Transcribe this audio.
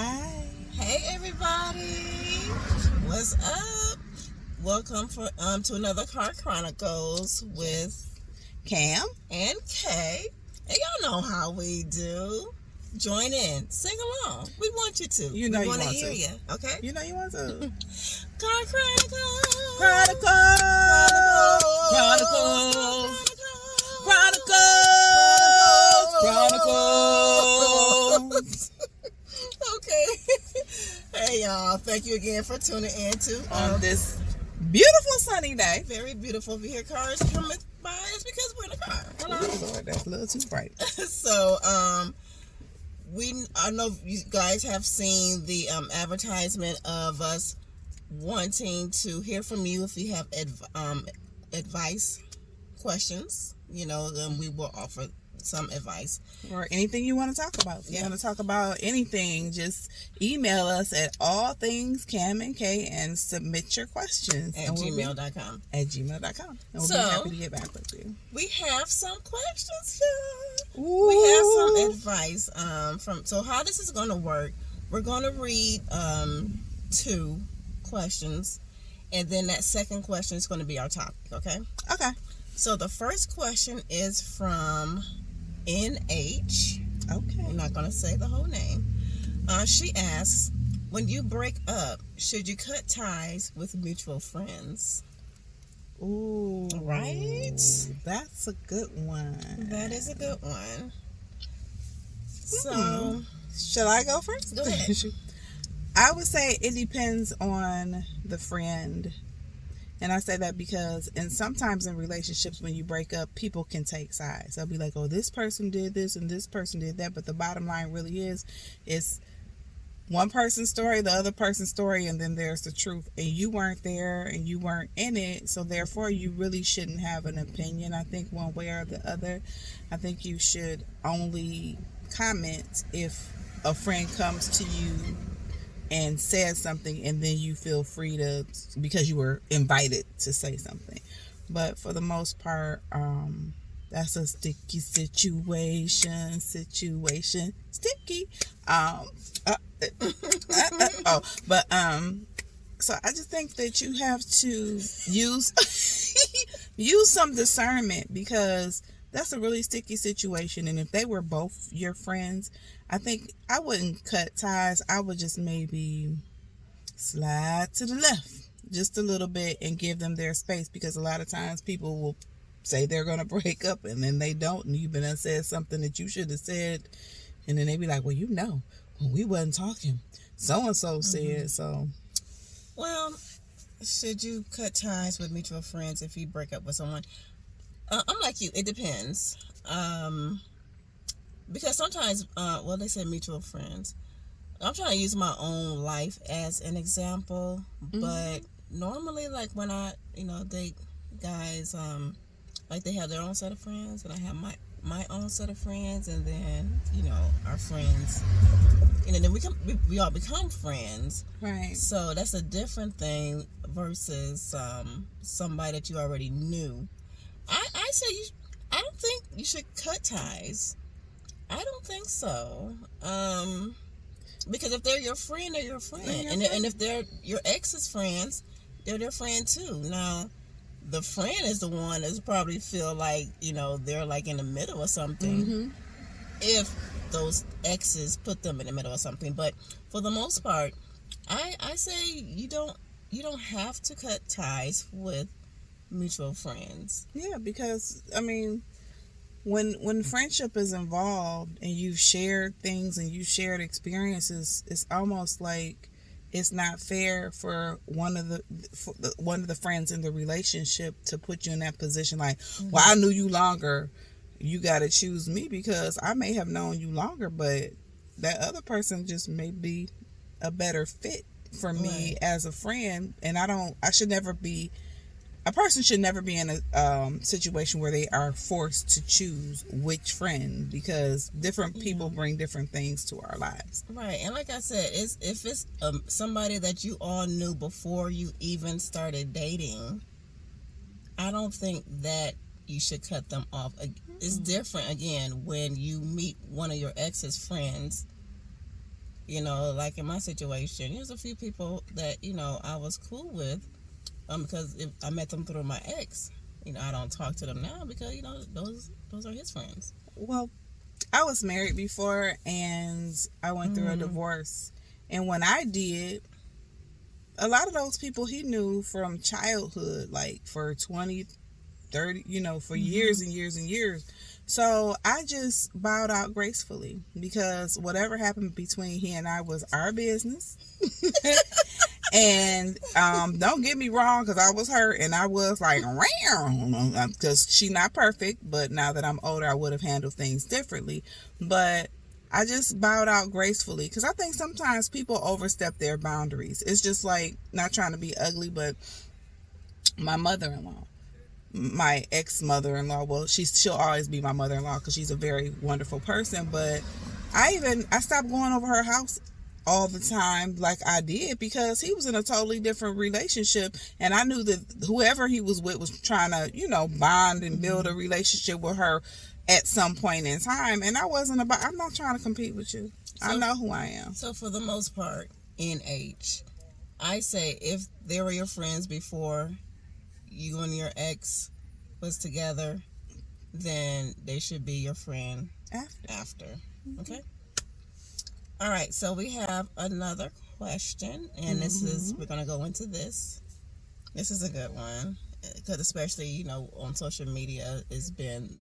Hi. Hey everybody, what's up? Welcome to another Chronicles with Cam. and Kay. And y'all know how we do. Join in, sing along. We want you to. You know we you want to want hear to. you. Okay. You know you want to. Chronicles. Chronicles. Chronicles. Okay. Hey y'all, thank you again for tuning in to On this beautiful sunny day. very beautiful. If you hear cars coming by, it's because we're in a car. Oh, Lord, that's a little too bright. So, I know you guys have seen the advertisement of us wanting to hear from you if you have advice, questions. You know, then we will offer some advice. Or anything you want to talk about. If you want to talk about anything, just email us at allthingscamandk and submit your questions. At gmail.com. At gmail.com. And we'll So, be happy to get back with you. We have some questions here. Ooh. We have some advice so how this is going to work, we're going to read 2 questions, and then that second question is going to be our topic, okay? Okay. So the first question is from NH. Okay. I'm not going to say the whole name. She asks, when you break up, should you cut ties with mutual friends? Ooh. Right? That's a good one. That is a good one. So, should I go first? Go ahead. I would say it depends on the friend. And I say that because sometimes in relationships when you break up, people can take sides. They'll be like, oh, this person did this and this person did that. But the bottom line really is, it's one person's story, the other person's story, and then there's the truth. And you weren't there and you weren't in it. So therefore, you really shouldn't have an opinion, I think, one way or the other. I think you should only comment if a friend comes to you and says something, and then you feel free to, because you were invited to say something. But for the most part, that's a sticky situation. Sticky. So I just think that you have to use some discernment, because that's a really sticky situation. And if they were both your friends, I think I wouldn't cut ties. I would just maybe slide to the left just a little bit and give them their space, because a lot of times people will say they're going to break up and then they don't, and you've been said something that you should have said, and then they be like, well, when we wasn't talking, so-and-so said. So, well, should you cut ties with mutual friends if you break up with someone? I'm like you. It depends. Because sometimes, they say mutual friends. I'm trying to use my own life as an example, but normally, like when I, date guys, like they have their own set of friends, and I have my own set of friends, and then our friends, then we all become friends. right. So that's a different thing versus somebody that you already knew. I say I don't think you should cut ties. I don't think so. Because if they're your friend, they're your friend. And if they're your ex's friends, they're their friend too. Now, the friend is the one that's probably feel like, they're like in the middle or something. If those exes put them in the middle or something. But for the most part, I say you don't have to cut ties with mutual friends. Yeah, because when friendship is involved and you've shared things and you shared experiences, it's almost like it's not fair for one of the friends in the relationship to put you in that position. Like, well, I knew you longer, you got to choose me because I may have known you longer, but that other person just may be a better fit for me as a friend, and a person should never be in a situation where they are forced to choose which friend, because different people bring different things to our lives. Right, and like I said, if it's somebody that you all knew before you even started dating, I don't think that you should cut them off. It's different, again, when you meet one of your ex's friends You know, like in my situation, there's a few people that, you know, I was cool with because I met them through my ex. You know, I don't talk to them now because, you know, those are his friends. Well, I was married before and I went through a divorce. And when I did, a lot of those people he knew from childhood, like for 20, 30, you know, for years and years and years. So I just bowed out gracefully because whatever happened between he and I was our business. And don't get me wrong, because I was hurt and I was like, because she's not perfect, but now that I'm older, I would have handled things differently. But I just bowed out gracefully because I think sometimes people overstep their boundaries. It's just like, not trying to be ugly, but my mother-in-law, my ex-mother-in-law, well, she'll always be my mother-in-law because she's a very wonderful person, but I stopped going over her house all the time like I did because he was in a totally different relationship, and I knew that whoever he was with was trying to, you know, bond and build a relationship with her at some point in time, and I'm not trying to compete with you. So, I know who I am. So for the most part, in age, I say if they were your friends before you and your ex was together, then they should be your friend after. Okay? All right, so we have another question, and we're going to go into this. This is a good one, because especially, you know, on social media, it's been